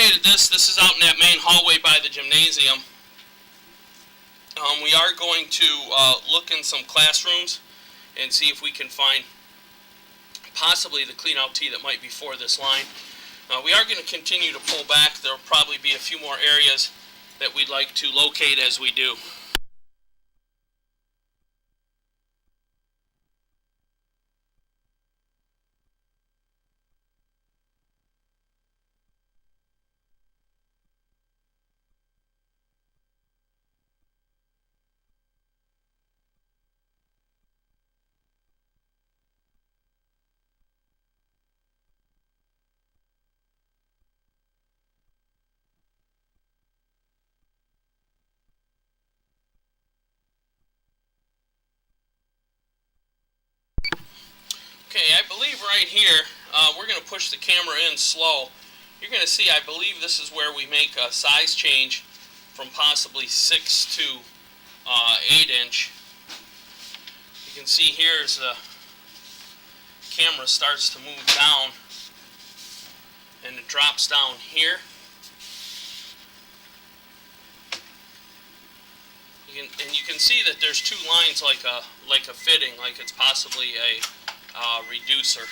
located this. This is out in that main hallway by the gymnasium. We are going to look in some classrooms and see if we can find possibly the clean-out tee that might be for this line. We are going to continue to pull back. There will probably be a few more areas that we'd like to locate as we do. Okay, I believe right here, we're going to push the camera in slow. You're going to see, I believe this is where we make a size change from possibly 6 to 8 inch. You can see here as the camera starts to move down and it drops down here. You can see that there's two lines like a fitting, like it's possibly a reducer.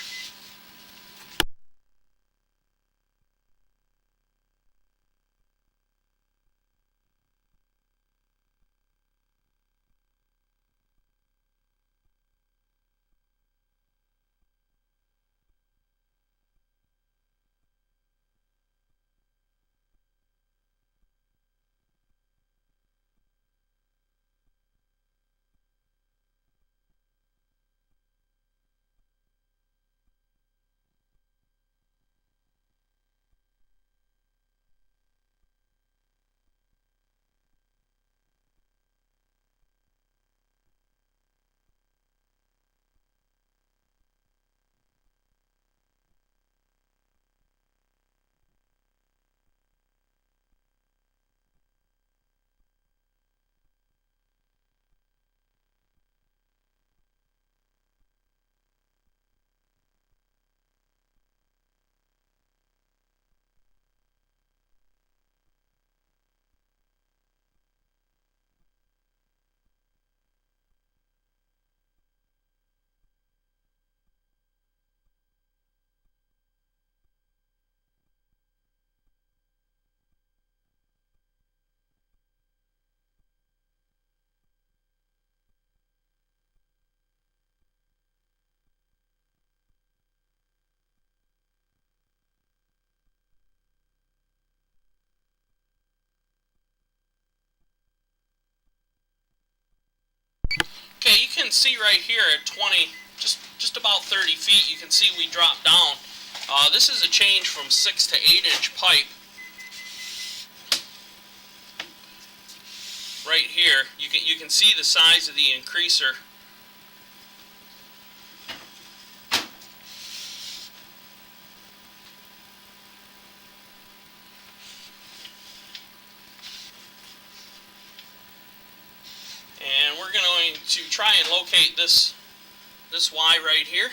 Okay, you can see right here at 20, just about 30 feet, you can see we drop down. This is a change from 6 to 8 inch pipe. Right here, you can see the size of the increaser. And we're going to try and locate this Y right here.